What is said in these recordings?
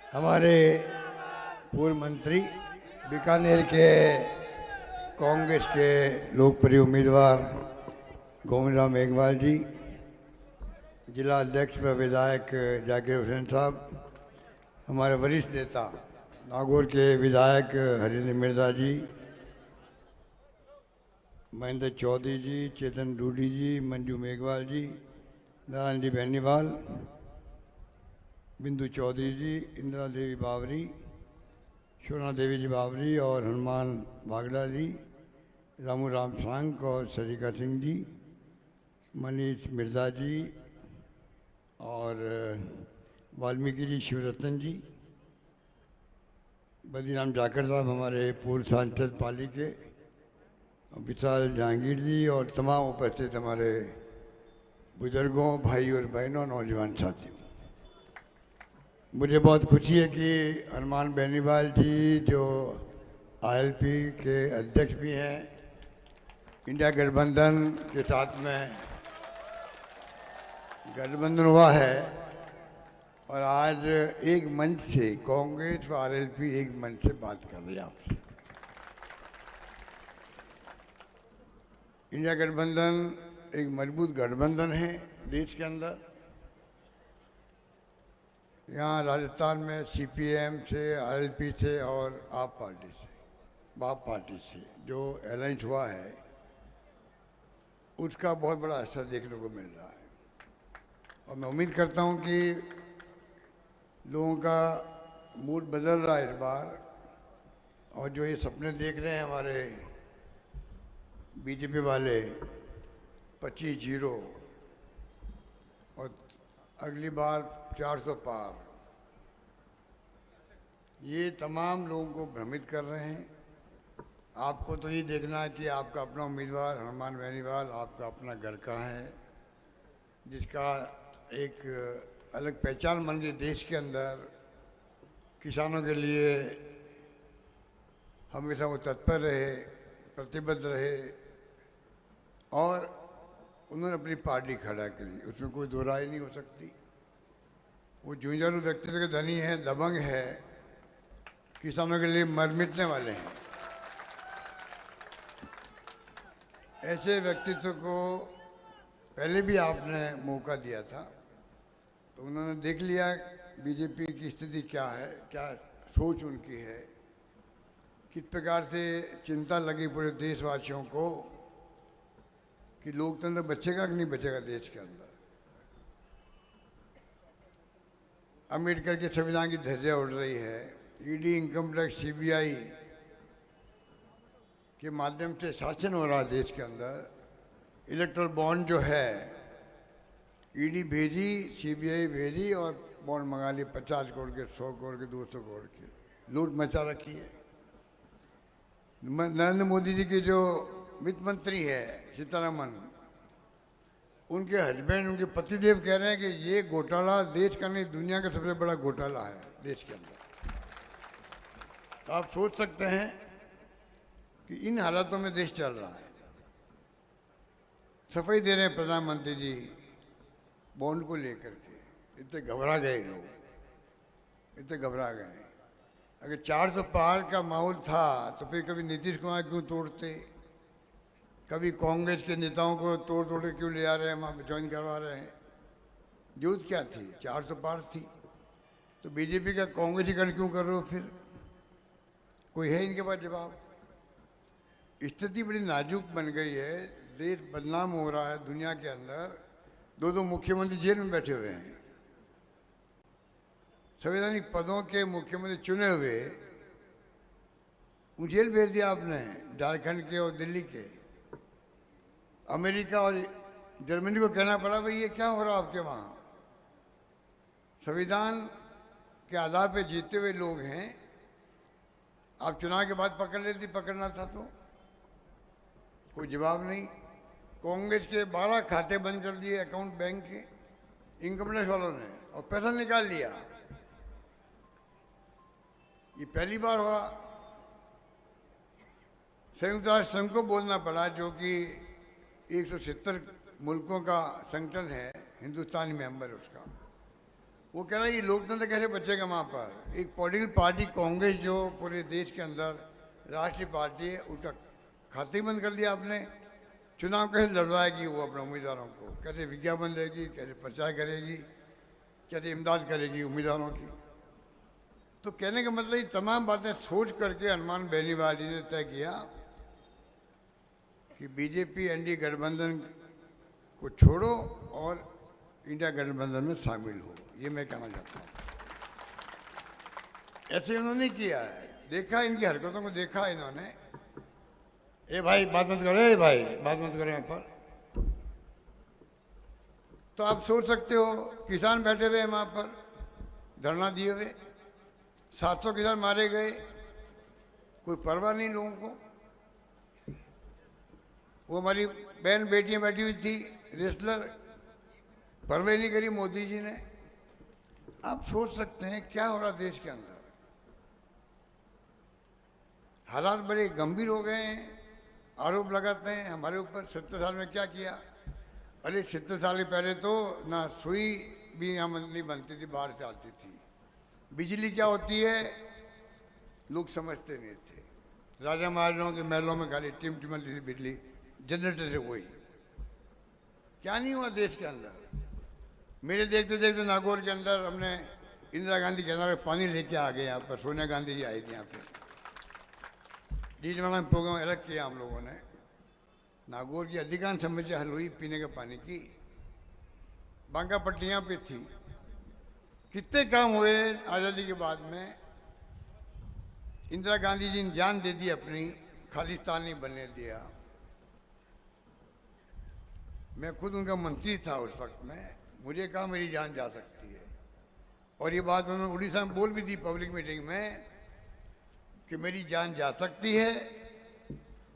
हमारे पूर्व मंत्री बीकानेर के कांग्रेस के लोकप्रिय उम्मीदवार गोविंद राम मेघवाल जी, जिला अध्यक्ष व विधायक जाकिर हुसैन साहब, हमारे वरिष्ठ नेता नागौर के विधायक हरिंद्र मिर्जा जी, महेंद्र चौधरी जी, चेतन डूडी जी, मंजू मेघवाल जी, नारायण जी बेनीवाल, बिंदु चौधरी जी, इंदिरा देवी बावरी, शोना देवी जी बावरी और हनुमान भागड़ा जी, रामू राम सांक और सरिका सिंह जी, मनीष मिर्जा जी और वाल्मीकि जी, शिवरतन जी, बद्रीराम जाकर साहब हमारे पूर्व सांसद पाली के, विशाल जहांगीर जी और तमाम उपस्थित हमारे बुजुर्गों, भाई और बहनों, नौजवान साथियों, मुझे बहुत खुशी है कि हनुमान बेनीवाल जी जो आईएलपी के अध्यक्ष भी हैं, इंडिया गठबंधन के साथ में गठबंधन हुआ है और आज एक मंच से कांग्रेस व आरएलपी एक मंच से बात कर रही है आपसे। इंडिया गठबंधन एक मजबूत गठबंधन है देश के अंदर। यहाँ राजस्थान में सीपीएम से, आरएलपी से और आप पार्टी से जो अलायंस हुआ है उसका बहुत बड़ा असर देखने को मिल रहा है और मैं उम्मीद करता हूँ कि लोगों का मूड बदल रहा है इस बार। और जो ये सपने देख रहे हैं हमारे बीजेपी वाले 25-0 और अगली बार 400 पार, ये तमाम लोगों को भ्रमित कर रहे हैं। आपको तो ये देखना है कि आपका अपना उम्मीदवार हनुमान बेनीवाल आपका अपना घर का है, जिसका एक अलग पहचान बन गई देश के अंदर। किसानों के लिए हमेशा वो तत्पर रहे, प्रतिबद्ध रहे और उन्होंने अपनी पार्टी खड़ा करी, उसमें कोई दो राय नहीं हो सकती। वो जुझारू व्यक्तित्व के धनी है, दबंग है, किसानों के लिए मर मिटने वाले हैं। ऐसे व्यक्तित्व को पहले भी आपने मौका दिया था तो उन्होंने देख लिया बीजेपी की स्थिति क्या है, क्या सोच उनकी है, किस प्रकार से चिंता लगी पूरे देशवासियों को कि लोकतंत्र बचेगा कि नहीं बचेगा देश के अंदर। अम्बेडकर के संविधान की धज्जियां उड़ रही है, ईडी, इनकम टैक्स, सीबीआई के माध्यम से शासन हो रहा है देश के अंदर। इलेक्ट्रल बॉन्ड जो है ईडी भेजी, सीबीआई भेजी और बॉन्ड मंगा लिए 50 करोड़ के, 100 करोड़ के, 200 करोड़ के, लूट मचा रखी है। नरेंद्र मोदी जी के जो वित्त मंत्री है सीतारमन, उनके हस्बैंड, उनके पतिदेव कह रहे हैं कि ये घोटाला देश का नहीं दुनिया का सबसे बड़ा घोटाला है देश के अंदर। तो आप सोच सकते हैं कि इन हालातों में देश चल रहा है। सफाई दे रहे हैं प्रधानमंत्री जी बॉन्ड को लेकर के, इतने घबरा गए लोग, इतने घबरा गए। अगर 400 पार का माहौल था तो फिर कभी नीतीश कुमार क्यों तोड़ते, कभी कांग्रेस के नेताओं को तोड़ तोड़ के क्यों ले आ रहे हैं, वहाँ ज्वाइन करवा रहे हैं। जरूरत क्या थी, 400 पार थी तो बीजेपी का कांग्रेसीकरण क्यों कर रहे हो फिर? कोई है इनके पास जवाब? स्थिति बड़ी नाजुक बन गई है, देश बदनाम हो रहा है दुनिया के अंदर। दो मुख्यमंत्री जेल में बैठे हुए हैं, संवैधानिक पदों के मुख्यमंत्री चुने हुए, उन्हें जेल भेज दिया आपने, झारखंड के और दिल्ली के। अमेरिका और जर्मनी को कहना पड़ा भाई ये क्या हो रहा आपके वहाँ? संविधान के आधार पर जीते हुए लोग हैं, आप चुनाव के बाद पकड़ लेती, पकड़ना था तो कोई जवाब नहीं। कांग्रेस के 12 खाते बंद कर दिए अकाउंट बैंक के इनकम टैक्स वालों ने और पैसा निकाल लिया। ये पहली बार हुआ। संयुक्त राष्ट्र संघ को बोलना पड़ा, जो कि 170 मुल्कों का संगठन है, हिंदुस्तानी मेंबर उसका, वो कह रहा है ये लोकतंत्र कैसे बचेगा वहाँ पर। एक पॉलिटिकल पार्टी कांग्रेस जो पूरे देश के अंदर राष्ट्रीय पार्टी है, उसका खाते ही बंद कर दिया आपने। चुनाव कैसे लड़वाएगी वो अपने उम्मीदवारों को, कैसे विज्ञापन देगी, कैसे प्रचार करेगी, कैसे इमदाद करेगी उम्मीदवारों की। तो कहने का मतलब ये तमाम बातें सोच करके हनुमान बेनीवाल जी ने तय किया कि बीजेपी एनडीए गठबंधन को छोड़ो और इंडिया गठबंधन में शामिल हो। ये मैं कहना चाहता हूँ। ऐसे उन्होंने किया है, देखा इनकी हरकतों को, देखा इन्होंने। ए भाई बात मत करो, ए भाई बात मत करो यहाँ पर। तो आप सोच सकते हो किसान बैठे हुए हैं वहाँ पर धरना दिए हुए, 700 किसान मारे गए, कोई परवाह नहीं लोगों को। वो हमारी बहन बेटियां बैठी हुई थी रेसलर, परवाह नहीं करी मोदी जी ने। आप सोच सकते हैं क्या हो रहा देश के अंदर। हालात बड़े गंभीर हो गए हैं। आरोप लगाते हैं हमारे ऊपर 70 साल में क्या किया। अरे 70 साल पहले तो ना सुई भी यहाँ नहीं बनती थी, बाहर से आती थी। बिजली क्या होती है लोग समझते नहीं थे। राजा महाराजाओं के महलों में खाली टिमटिमलती थी बिजली, जनरेटर से वही। क्या नहीं हुआ देश के अंदर। मेरे देखते देखते नागौर के अंदर हमने इंदिरा गांधी के अंदर पानी लेके आ गए यहाँ पर। सोनिया गांधी जी आई थी यहाँ पे, डीजवाना प्रोग्राम अलग किया हम लोगों ने। नागौर की अधिकांश समस्या हल हुई पीने के पानी की। बांका पट्टी यहाँ पे थी। कितने काम हुए आज़ादी के बाद में। इंदिरा गांधी जी ने जान दे दी अपनी, खालिस्तान नहीं बनने दिया। मैं खुद उनका मंत्री था उस वक्त में, मुझे कहा मेरी जान जा सकती है। और ये बात उन्होंने उड़ीसा में बोल भी दी पब्लिक मीटिंग में कि मेरी जान जा सकती है,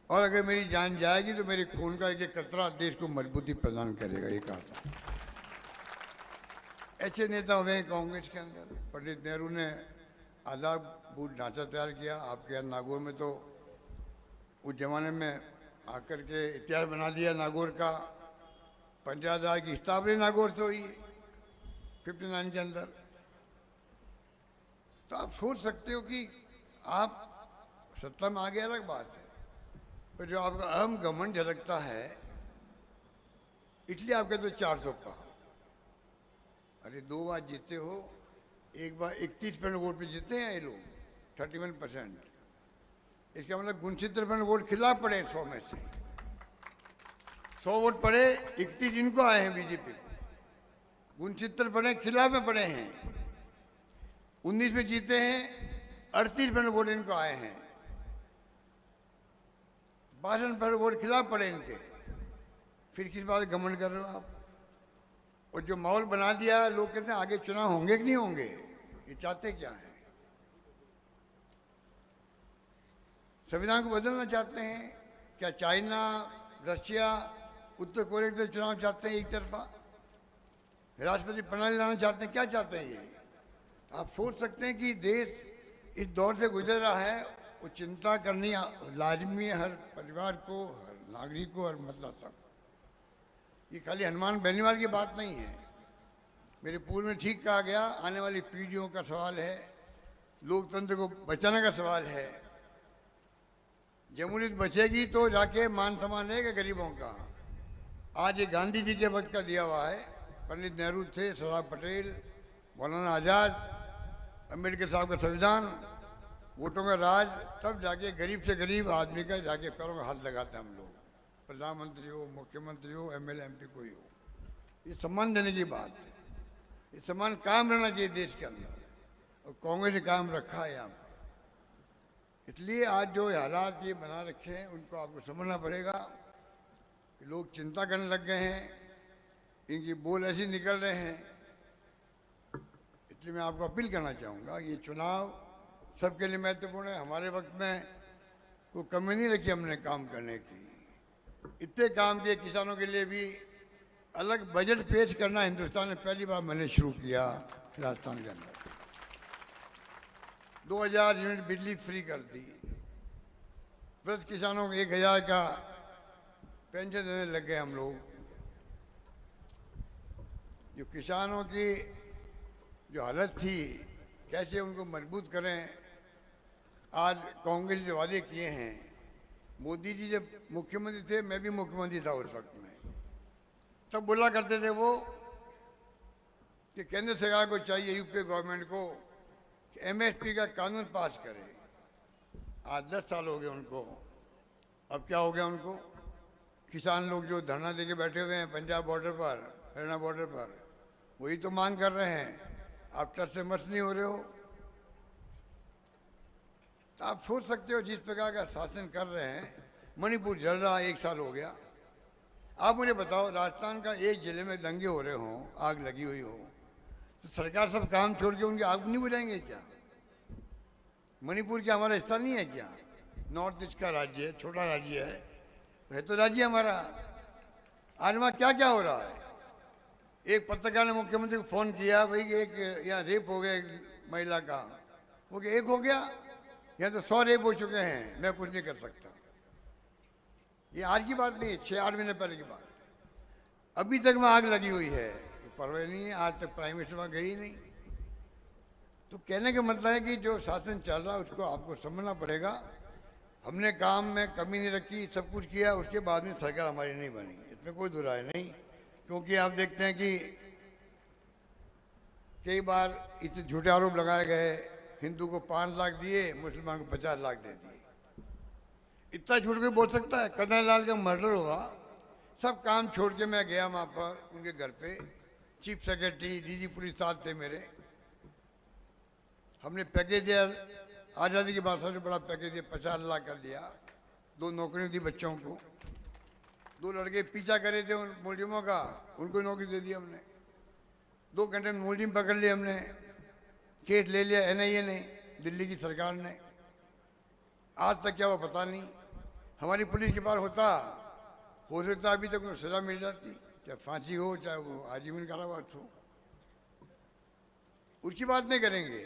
और अगर मेरी जान जाएगी तो मेरे खून का एक एक कतरा देश को मजबूती प्रदान करेगा, ये कहा था। ऐसे नेता हुए हैं कांग्रेस के अंदर। पंडित नेहरू ने आधारभूत ढांचा तैयार किया। आपके यहाँ नागौर में तो उस जमाने में आकर के इतिहास बना दिया नागौर का। पंचायत राज की स्थापना नागौर से हुई 59 के अंदर। तो आप सोच सकते हो कि आप सत्ता में आ गए अलग बात है, पर जो आपका अहम घमंड झलकता है, इसलिए आप कहते हो 400 पार। अरे 2 बार जीते हो, एक बार 31% वोट पे जीते हैं ये लोग, 31%। इसका मतलब 69% वोट खिलाफ पड़े 100 में से। 100 वोट पड़े, 31 इनको आए हैं बीजेपी को, 69 पड़े खिलाफ में पड़े हैं। 19 में जीते हैं, 38% वोट इनको आए हैं, 62% वोट खिलाफ पड़े इनके। फिर किस बात घमंड कर रहे हो आप। और जो माहौल बना दिया, लोग कहते हैं आगे चुनाव होंगे कि नहीं होंगे। ये चाहते क्या है, संविधान को बदलना चाहते हैं क्या। चाइना, रशिया, उत्तर कोरिया के चुनाव चाहते हैं एक तरफा, राष्ट्रपति प्रणाली लाना चाहते हैं, क्या चाहते हैं ये। आप सोच सकते हैं कि देश इस दौर से गुजर रहा है, वो चिंता करनी लाजमी है हर परिवार को, हर नागरिक को, हर मतलब सब। ये खाली हनुमान बेनीवाल की बात नहीं है। मेरे पूर्व में ठीक कहा गया, आने वाली पीढ़ियों का सवाल है, लोकतंत्र को बचाने का सवाल है। जमहूरियत बचेगी तो जाके मान सम्मान रहेगा गरीबों का। आज ये गांधी जी के वक्त का दिया हुआ है, पंडित नेहरू थे, सरदार पटेल, मौलाना आज़ाद, अम्बेडकर साहब का संविधान, वोटों का राज, तब जाके गरीब से गरीब आदमी का जाके पैरों का हाथ लगाते हैं हम लोग। प्रधानमंत्री हो, मुख्यमंत्री हो, एमएलए एमपी कोई हो, ये सम्मान देने की बात है। ये सम्मान कायम रहना चाहिए देश के अंदर, और कांग्रेस ने कायम रखा है यहाँ पर। इसलिए आज जो हालात ये बना रखे हैं, उनको आपको समझना पड़ेगा कि लोग चिंता करने लग गए हैं, इनकी बोल ऐसी निकल रहे हैं। इसलिए मैं आपको अपील करना चाहूँगा, ये चुनाव सबके लिए महत्वपूर्ण है। हमारे वक्त में कोई कमी नहीं रखी हमने काम करने की। इतने काम किए, किसानों के लिए भी अलग बजट पेश करना हिंदुस्तान में पहली बार मैंने शुरू किया राजस्थान के अंदर। 2000 यूनिट बिजली फ्री कर दी, वृद्ध किसानों को 1000 का पेंशन देने लग गए हम लोग। जो किसानों की जो हालत थी कैसे उनको मजबूत करें। आज कांग्रेस जो वादे किए हैं, मोदी जी जब मुख्यमंत्री थे, मैं भी मुख्यमंत्री था उस वक्त में, तब बोला करते थे वो कि केंद्र सरकार को चाहिए, यूपी गवर्नमेंट को, कि एमएसपी का कानून पास करे। आज 10 साल हो गए उनको। अब क्या हो गया उनको? किसान लोग जो धरना देके बैठे हुए हैं पंजाब बॉर्डर पर, हरियाणा बॉर्डर पर, वही तो मांग कर रहे हैं। आप चट से मस नहीं हो रहे हो। तो आप सोच सकते हो जिस प्रकार का शासन कर रहे हैं। मणिपुर जल रहा है, 1 साल हो गया। आप मुझे बताओ, राजस्थान का एक जिले में दंगे हो रहे हों, आग लगी हुई हो, तो सरकार सब काम छोड़ के उनकी आग नहीं बुझाएंगे क्या? मणिपुर क्या हमारा हिस्सा नहीं है क्या? नॉर्थ ईस्ट का राज्य है, छोटा राज्य है तो राज्य हमारा। आज वहाँ क्या क्या हो रहा है? एक पत्रकार ने मुख्यमंत्री को फोन किया, भाई एक यहाँ रेप हो गया एक महिला का। वो कि एक हो गया, यहाँ तो 100 रेप हो चुके हैं, मैं कुछ नहीं कर सकता। ये आज की बात नहीं है, 6-8 महीने पहले की बात। अभी तक वहाँ आग लगी हुई है, परवाह नहीं है। आज तक प्राइम मिनिस्टर वहाँ गई नहीं। तो कहने का मतलब है कि जो शासन चल रहा है उसको आपको समझना पड़ेगा। हमने काम में कमी नहीं रखी, सब कुछ किया, उसके बाद में सरकार हमारी नहीं बनी, इसमें कोई दुराय नहीं। क्योंकि आप देखते हैं कि कई बार इतने झूठे आरोप लगाए गए, हिंदू को 5 लाख दिए, मुसलमान को 50 लाख दे दिए। इतना झूठ कोई बोल सकता है? कन्हैया लाल का मर्डर हुआ, सब काम छोड़ के मैं गया वहाँ पर उनके घर पे। चीफ सेक्रेटरी, डीजी पुलिस साथ थे मेरे। हमने पैकेज दिया, आज़ादी के बाद सबसे बड़ा पैकेज दिया, 50 लाख कर दिया। 2 नौकरियाँ दी बच्चों को। 2 लड़के पीछा करे थे उन मुलजिमों का, उनको नौकरी दे दी हमने। 2 घंटे में मुलजिम पकड़ लिए हमने। केस ले लिया एनआईए ने, दिल्ली की सरकार ने। आज तक क्या हुआ पता नहीं। हमारी पुलिस के पास होता, हो सकता अभी तक उन्हें सजा मिल जाती, चाहे फांसी हो चाहे वो आजीवन कारावास हो। उसकी बात नहीं करेंगे।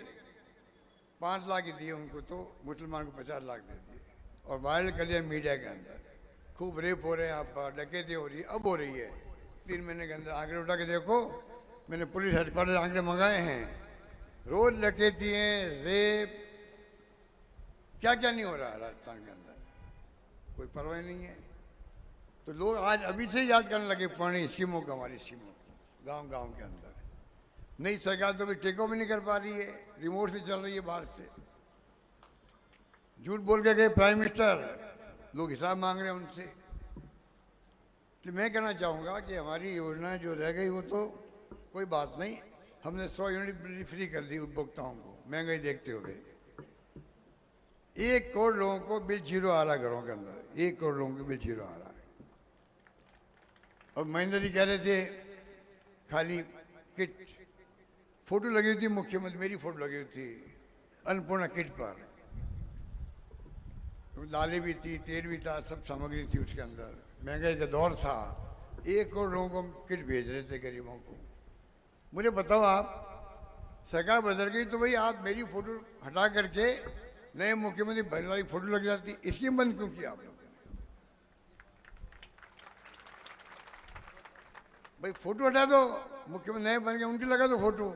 5 लाख ही दिए उनको, तो मुसलमान को 50 लाख दे दिए। और वायरल कर लिया मीडिया के अंदर, खूब रेप हो रहे हैं, यहाँ पर डकैती हो रही है। अब हो रही है 3 महीने के अंदर। आंकड़े उठा के देखो, मैंने पुलिस हेडक्वार्टर आंकड़े मंगाए हैं। रोज डकैती हैं, रेप, क्या क्या नहीं हो रहा है राजस्थान के अंदर, कोई परवाह नहीं है। तो लोग आज अभी से याद करने लगे पुरानी स्कीमों को, हमारी स्कीमों को, गाँव गाँव के अंदर। नई सरकार तो अभी टेकओवर भी नहीं कर पा रही है, रिमोट से चल रही है बाहर से। झूठ बोल के गए प्राइम मिनिस्टर, लोग हिसाब मांग रहे हैं उनसे। तो मैं कहना चाहूँगा कि हमारी योजना जो रह गई वो तो कोई बात नहीं। हमने 100 यूनिट बिजली फ्री कर दी उपभोक्ताओं को, महंगाई देखते हुए। 1 करोड़ लोगों को बिल जीरो आ रहा है घरों के अंदर, 1 करोड़ लोगों को बिल जीरो आ रहा है। और महेंद्र जी कह रहे थे खाली किट, फोटो लगी हुई थी मुख्यमंत्री, मेरी फोटो लगी हुई थी अन्नपूर्णा किट पर। दालें भी थी, तेल भी था, सब सामग्री थी उसके अंदर। महंगाई का दौर था, 1 करोड़ लोगों को किट भेज रहे थे गरीबों को। मुझे बताओ, आप सरकार बदल गई तो भाई आप मेरी फोटो हटा करके नए मुख्यमंत्री बनने वाली फोटो लग जाती, स्कीम बंद क्यों किया आप लोगों ने? भाई फोटो हटा दो, मुख्यमंत्री नए बन गए उनकी लगा दो फोटो।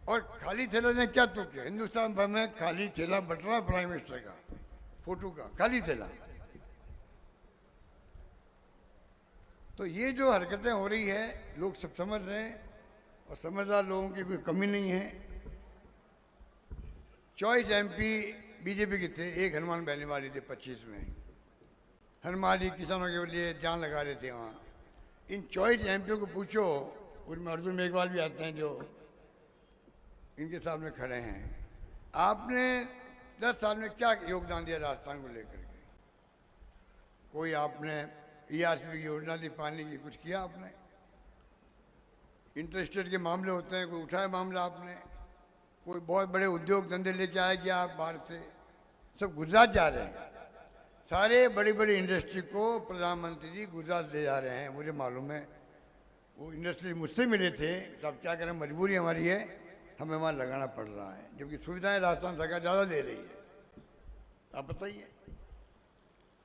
और खाली थैला ने क्या तो किया? हिंदुस्तान भर में खाली थैला बट रहा प्राइम मिनिस्टर का, फोटो का खाली थैला। तो ये जो हरकतें हो रही है लोग सब समझ रहे हैं, और समझदार लोगों की कोई कमी नहीं है। चॉइस एमपी बीजेपी के थे, एक हनुमान बहने वाली थे 25 में। हनुमान जी किसानों के लिए जान लगा रहे थे वहाँ। इन चॉइस एमपीओ को पूछो, उनमें अर्जुन मेघवाल भी आते हैं जो इनके सामने खड़े हैं, आपने 10 साल में क्या योगदान दिया राजस्थान को लेकर के? कोई आपने ERCP की योजना दी पानी की, कुछ किया आपने? इंटरेस्टेड के मामले होते हैं, कोई उठाया मामला आपने? कोई बहुत बड़े उद्योग धंधे लेके आए क्या आप बाहर से? सब गुजरात जा रहे हैं। सारे बड़ी बड़ी इंडस्ट्री को प्रधानमंत्री जी गुजरात ले जा रहे हैं, मुझे मालूम है। वो इंडस्ट्री मुझसे मिले थे, तब क्या करें, मजबूरी हमारी है, हमें वहाँ लगाना पड़ रहा है, जबकि सुविधाएं राजस्थान सरकार ज़्यादा दे रही है। आप बताइए।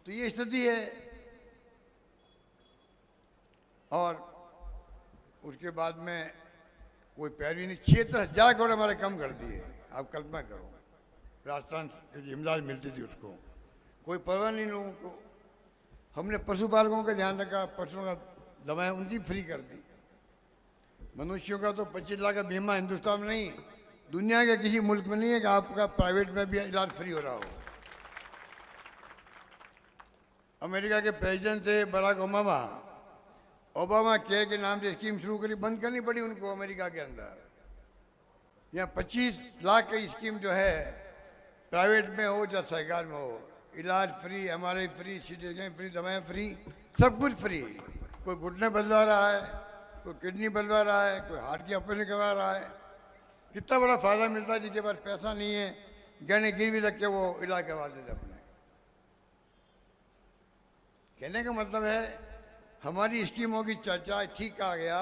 तो ये स्थिति है। और उसके बाद में कोई पैरवी नहीं। 76,000 करोड़ हमारे कम कर दिए। आप कल्पना करो, राजस्थान से जो इमदाद मिलती थी उसको कोई परवाह नहीं लोगों को। हमने पशुपालकों का ध्यान रखा, पशुओं का दवाएं उनकी फ्री कर दी। मनुष्यों का तो 25 लाख का बीमा हिंदुस्तान में नहीं, दुनिया के किसी मुल्क में नहीं है कि आपका प्राइवेट में भी इलाज फ्री हो रहा हो। अमेरिका के प्रेसिडेंट थे बराक ओबामा, ओबामा केयर के नाम से स्कीम शुरू करी, बंद करनी पड़ी उनको अमेरिका के अंदर। यहाँ 25 लाख की स्कीम जो है प्राइवेट में हो या सरकार में हो, इलाज फ्री, हमारे फ्री, सीटें फ्री, दवाएं फ्री, सब कुछ फ्री। कोई घुटने बदलवा रहा है, कोई किडनी बदलवा रहा है, कोई हार्ट की ऑपरेशन करवा रहा है। कितना बड़ा फायदा मिलता है जिसके पास पैसा नहीं है, गहने गिरवी रख के वो इलाज करवा देते अपने। कहने का मतलब है हमारी स्कीमों की चर्चा, ठीक आ गया,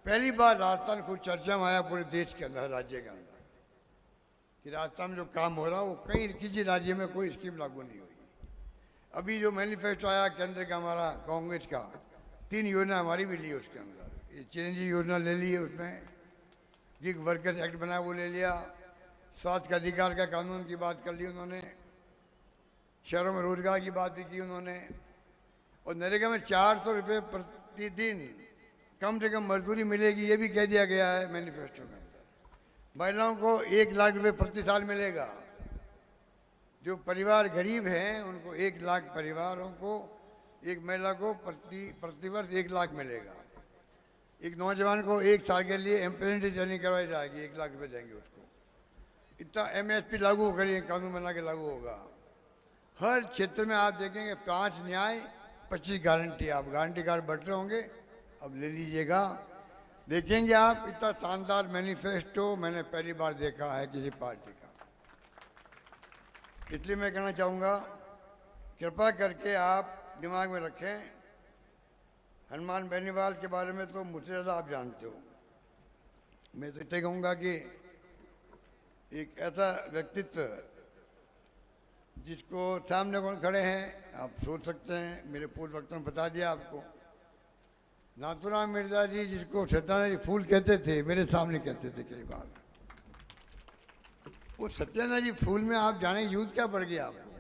पहली बार राजस्थान खुद चर्चा में आया पूरे देश के अंदर, राज्य के अंदर, कि राजस्थान में जो काम हो रहा है वो कहीं किसी राज्य में कोई स्कीम लागू नहीं हुई। अभी जो मैनिफेस्टो आया केंद्र का हमारा कांग्रेस का, 3 योजना हमारी भी ली उसके अंदर। ये चिरंजीवी योजना ले ली है, उसमें गिग वर्कर्स एक्ट बनाया वो ले लिया, स्वास्थ्य का अधिकार का कानून की बात कर ली उन्होंने, शहरों में रोजगार की बात भी की उन्होंने, और नरेगा में 400 रुपये प्रतिदिन कम से कम मजदूरी मिलेगी, ये भी कह दिया गया है मैनिफेस्टो के अंदर। महिलाओं को 1 लाख रुपये प्रति साल मिलेगा। जो परिवार गरीब हैं उनको 1 लाख परिवारों को, एक महिला को प्रतिवर्ष 1 लाख मिलेगा। एक नौजवान को 1 साल के लिए एम्प्लॉयमेंट ट्रेनिंग करवाई जाएगी, 1 लाख रुपये देंगे उसको। इतना MSP लागू करिए, कानून बना के लागू होगा। हर क्षेत्र में आप देखेंगे 5 न्याय 25 गारंटी। आप गारंटी कार्ड बट रहे होंगे, अब ले लीजिएगा, देखेंगे आप। इतना शानदार मैनिफेस्टो मैंने पहली बार देखा है किसी पार्टी का। इसलिए मैं कहना चाहूँगा, कृपा करके आप दिमाग में रखें, हनुमान बेनीवाल के बारे में तो मुझसे ज़्यादा आप जानते हो। मैं तो इतना कहूँगा कि एक ऐसा व्यक्तित्व जिसको सामने कौन खड़े हैं आप सोच सकते हैं, मेरे पूर्व वक्ता ने बता दिया आपको। नाथूराम मिर्जा जी, जिसको सत्यानंद जी फूल कहते थे, मेरे सामने कहते थे कई बार। वो सत्यानंद जी फूल में आप जाने यूथ क्या बढ़ गया आपको।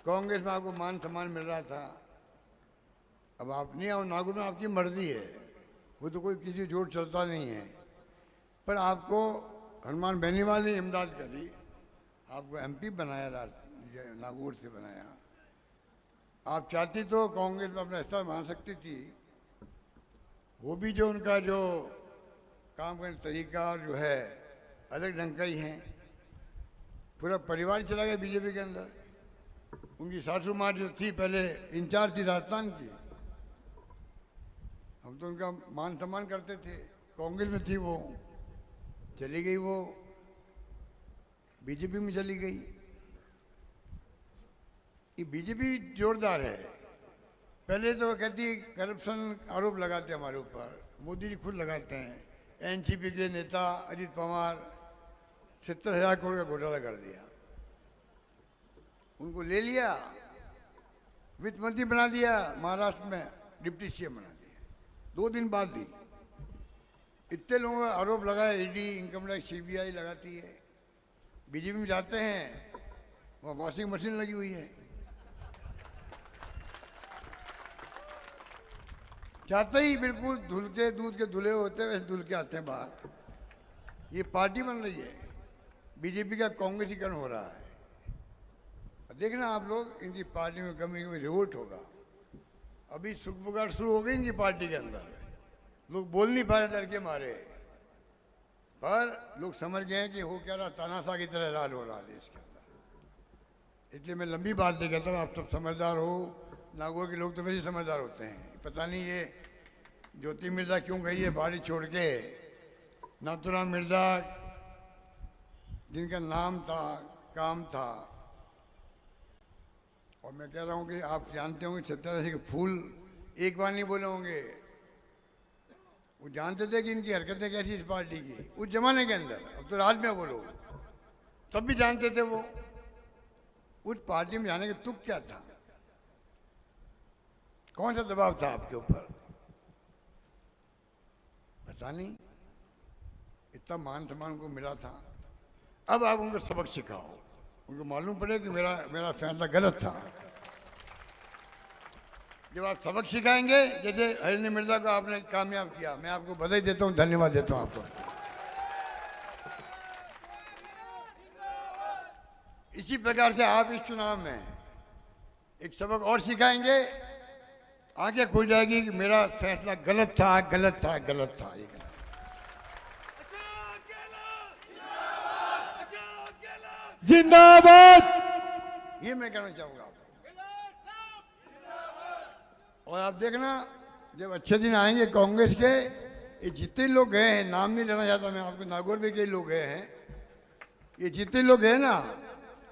कांग्रेस में आपको मान सम्मान मिल रहा था, अब आप नहीं आओ नागू में, आपकी मर्जी है, वो तो कोई किसी जोड़ चलता नहीं है। पर आपको हनुमान बेनीवाल ने इमदाद करी, आपको MP बनाया, नागौर से बनाया। आप चाहती तो कांग्रेस में अपना हिस्सा बना सकती थी। वो भी जो उनका जो काम करने तरीका जो है अलग ढंग का ही है। पूरा परिवार चला गया बीजेपी के अंदर। उनकी सासू माँ जो थी पहले इंचार्ज थी राजस्थान की, हम तो उनका मान सम्मान करते थे, कांग्रेस में थी वो, चली गई, वो बीजेपी में चली गई। ये बीजेपी जोरदार है। पहले तो कहती करप्शन आरोप लगाते हमारे ऊपर, मोदी जी खुद लगाते हैं। NCP के नेता अजीत पवार 70,000 करोड़ का घोटाला कर दिया, उनको ले लिया, वित्त मंत्री बना दिया, महाराष्ट्र में डिप्टी CM बना दिया, 2 दिन बाद दी। इतने लोगों का आरोप लगाया, ED, इनकम टैक्स, CBI लगाती है। बीजेपी में जाते हैं, वहाँ वॉशिंग मशीन लगी हुई है, जाते ही बिल्कुल धुल के, दूध के धुले होते वैसे धुल के आते हैं बाहर। ये पार्टी बन रही है, बीजेपी का कांग्रेसीकरण हो रहा है। देखना आप लोग, इनकी पार्टी में कभी कभी रिवोल्ट होगा। अभी सुख पुकार शुरू हो गई इनकी पार्टी के अंदर, लोग बोल नहीं पा रहे डर के मारे, पर लोग समझ गए हैं कि हो क्या रहा, तानाशाह की तरह राज हो रहा देश के अंदर। इसलिए मैं लंबी बात नहीं कहता हूँ, आप सब समझदार हो, नागौर के लोग तो वैसे समझदार होते हैं। पता नहीं ये ज्योति मिर्जा क्यों गई है बाड़ी छोड़ के। नाथूराम मिर्जा जिनका नाम था, काम था, और मैं कह रहा हूँ कि आप जानते होंगे सत्यानंद जी के फूल एक बार नहीं बोले होंगे। वो जानते थे कि इनकी हरकतें कैसी इस पार्टी की उस जमाने के अंदर, अब तो राज में बोलो, तब भी जानते थे वो। उस पार्टी में जाने के तुक क्या था, कौन सा दबाव था आपके ऊपर, पता नहीं, इतना मान सम्मान उनको मिला था। अब आप उनको सबक सिखाओ, उनको मालूम पड़े कि मेरा फैसला गलत था। जब आप सबक सिखाएंगे, जैसे हरिंद्र मिर्जा को आपने कामयाब किया, मैं आपको बधाई देता हूँ, धन्यवाद देता हूँ आपको। इसी प्रकार से आप इस चुनाव में एक सबक और सिखाएंगे, आगे खुल जाएगी कि मेरा फैसला गलत था, गलत था, गलत था। ये गलत। जिंदाबाद। ये मैं कहना चाहूंगा आपको। और आप देखना, जब अच्छे दिन आएंगे कांग्रेस के, ये जितने लोग गए हैं, नाम नहीं लेना चाहता मैं आपको, नागौर में कई लोग गए हैं, ये जितने लोग गए ना,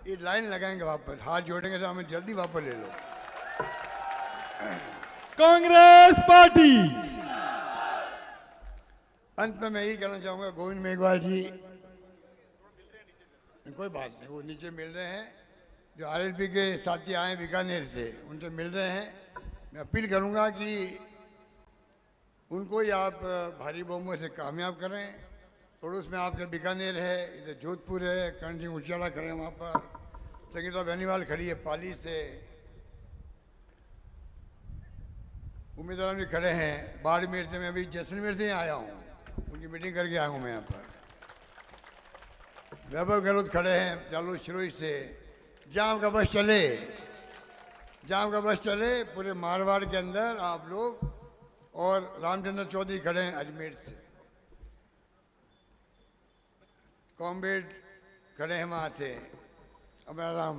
ये लाइन लगाएंगे वापस, हाथ जोड़ेंगे तो हमें जल्दी वापस ले लो। कांग्रेस पार्टी। अंत में मैं यही कहना चाहूंगा, गोविंद मेघवाल जी, कोई बात नहीं, वो नीचे मिल रहे हैं, जो आरएलपी के साथी आए बीकानेर से, उनसे मिल रहे हैं। मैं अपील करूंगा कि उनको ही आप भारी बहुमत से कामयाब करें। पड़ोस में आपके बीकानेर है, इधर जोधपुर है, कर्ण सिंह उचियाड़ा खड़े हैं वहाँ पर, संगीता बेनीवाल खड़ी है पाली से, उम्मीदवार भी खड़े हैं बाड़मेर से। मैं अभी जैसलमेर से आया हूँ, उनकी मीटिंग करके आया हूँ मैं यहाँ पर। वैभव गहलोत खड़े हैं जालोर सिरोही से। जहाँ आपका बस चले, जहाँ आपका बस चले, पूरे मारवाड़ के अंदर आप लोग, और रामचंद्र चौधरी खड़े हैं अजमेर से, कॉम्बेड खड़े हैं वहाँ से, अमराराम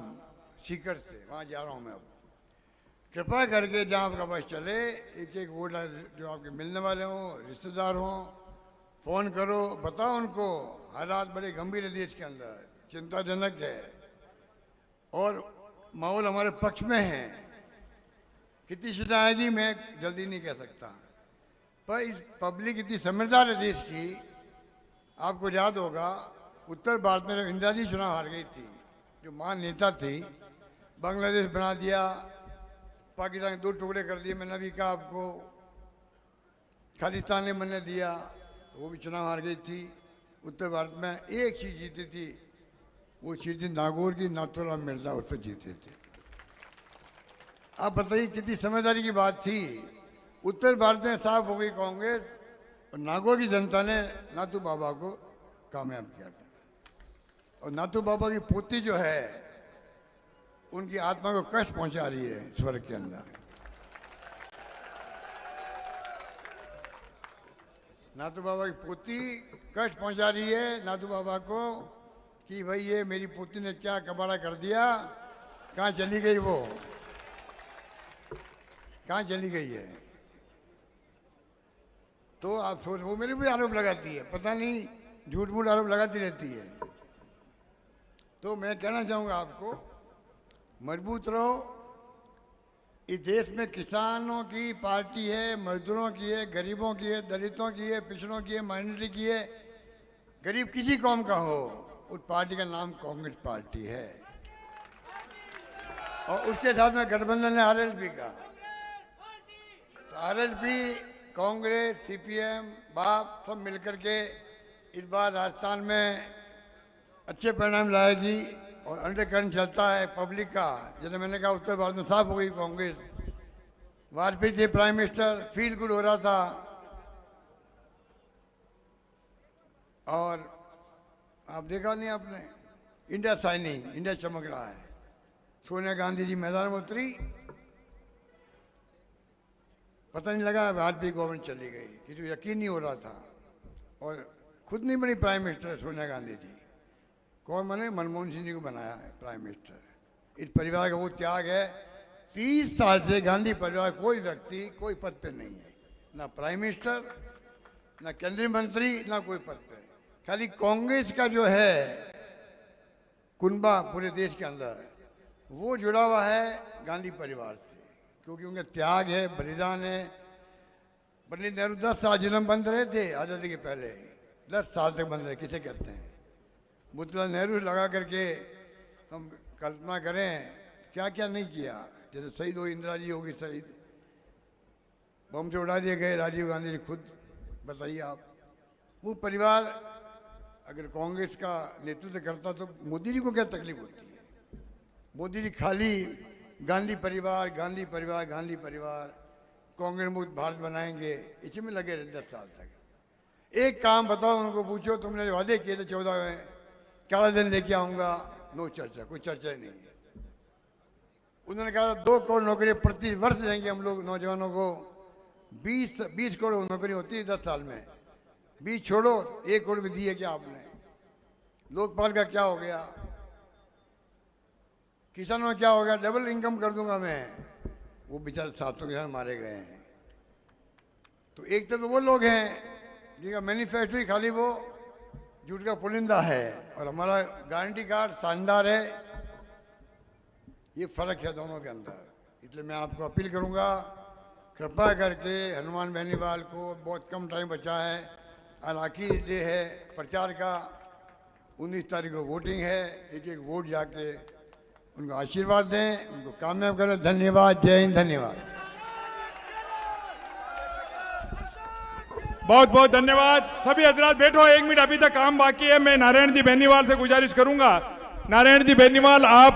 सीकर से, वहाँ जा रहा हूँ मैं अब। कृपा करके जहाँ आपका बस चले, एक एक वोट जो आपके मिलने वाले हों, रिश्तेदार हों, फ़ोन करो, बताओ उनको हालात बड़े गंभीर है देश के अंदर, चिंताजनक है, और माहौल हमारे पक्ष में है। कितनी सीटें आएगी मैं जल्दी नहीं कह सकता, पर इस पब्लिक इतनी समझदार है देश की। आपको याद होगा, उत्तर भारत में जब इंदिरा जी चुनाव हार गई थी, जो महान नेता थी, बांग्लादेश बना दिया, पाकिस्तान के 2 टुकड़े कर दिए, मैंने अभी कहा आपको, खालिस्तान ने मैंने दिया, वो भी चुनाव हार गई थी। उत्तर भारत में एक सीट जीती थी, वो सीट थी नागौर की, नाथूराम मिर्जा उस पर जीते थे। आप बताइए कितनी समझदारी की बात थी। उत्तर भारत में साफ हो गई कांग्रेस, और नागौर की जनता ने नाथू बाबा को कामयाब किया था। और नाथू बाबा की पोती जो है, उनकी आत्मा को कष्ट पहुंचा रही है स्वर्ग के अंदर। नाथू बाबा की पोती कष्ट पहुंचा रही है नाथू बाबा को, कि भाई ये मेरी पोती ने क्या कबाड़ा कर दिया, कहाँ चली गई, वो कहाँ चली गई है। तो आप सोच, वो मेरे भी आरोप लगाती है, पता नहीं झूठ मूठ आरोप लगाती रहती है। तो मैं कहना चाहूँगा आपको, मजबूत रहो। इस देश में किसानों की पार्टी है, मजदूरों की है, गरीबों की है, दलितों की है, पिछड़ों की है, माइनॉरिटी की है, गरीब किसी कौम का हो, उस पार्टी का नाम कांग्रेस पार्टी है। और उसके साथ में गठबंधन है आरएलपी का। तो आरएलपी, कांग्रेस, सीपीएम, बाप सब मिलकर के इस बार राजस्थान में अच्छे परिणाम लाएगी। और अंडरकरंट चलता है पब्लिक का, जैसे मैंने कहा उत्तर भारत में साफ हो गई कांग्रेस। वाजपेयी थे प्राइम मिनिस्टर, फील गुड हो रहा था। और आप देखा नहीं आपने, इंडिया शाइनिंग, इंडिया चमक रहा है। सोनिया गांधी जी मैदान में उतरी, पता नहीं लगा वाजपेयी गवर्नमेंट चली गई, किसी को यकीन नहीं हो रहा था। और खुद नहीं बनी प्राइम मिनिस्टर सोनिया गांधी जी, कौन बने, मनमोहन सिंह जी को बनाया है प्राइम मिनिस्टर। इस परिवार का वो त्याग है। 30 साल से गांधी परिवार कोई व्यक्ति कोई पद पे नहीं है, ना प्राइम मिनिस्टर, ना केंद्रीय मंत्री, ना कोई पद पे। खाली कांग्रेस का जो है कुनबा पूरे देश के अंदर, वो जुड़ा हुआ है गांधी परिवार से, क्योंकि उनका त्याग है, बलिदान है। पंडित नेहरू 10 साल जेल में बंद रहे थे आज़ादी के पहले, 10 साल तक बंद रहे, किसे कहते हैं। मोतीलाल नेहरू लगा करके हम कल्पना करें क्या क्या नहीं किया। जैसे शहीद हो इंदिरा जी होगी, शहीद बम से उड़ा दिए गए राजीव गांधी जी, खुद बताइए आप। वो परिवार अगर कांग्रेस का नेतृत्व करता तो मोदी जी को क्या तकलीफ होती है? मोदी जी खाली गांधी परिवार, गांधी परिवार, गांधी परिवार, कांग्रेस मुक्त भारत बनाएंगे, इसी में लगे रहे 10 साल तक। एक काम बताओ, उनको पूछो तुमने वादे किए थे 14 में, काला दिन लेके आऊंगा, नो चर्चा, कोई चर्चा ही नहीं है। उन्होंने कहा 2 करोड़ नौकरी प्रति वर्ष देंगे हम लोग नौजवानों को, 20 करोड़ नौकरी होती है 10 साल में, 20 छोड़ो 1 करोड़ भी दिए क्या आपने? लोकपाल का क्या हो गया? किसानों में क्या हो गया? डबल इनकम कर दूंगा मैं। वो बेचारे 700 किसान मारे गए हैं। तो एक तो वो लोग हैं जिनका मैनिफेस्टो ही खाली वो झूठ का पुलिंदा है, और हमारा गारंटी कार्ड शानदार है। ये फर्क है दोनों के अंदर। इसलिए मैं आपको अपील करूंगा, कृपया करके हनुमान बेनीवाल को, बहुत कम टाइम बचा है, और आखिरी डे है प्रचार का, 19 तारीख को वोटिंग है, एक एक वोट जाके उनको आशीर्वाद दें, उनको कामयाब करें। धन्यवाद, जय हिंद, धन्यवाद। बहुत बहुत धन्यवाद। सभी हजरात बैठो, 1 मिनट अभी तक काम बाकी है। मैं नारायण जी बेनीवाल से गुजारिश करूंगा, नारायण जी बेनीवाल आप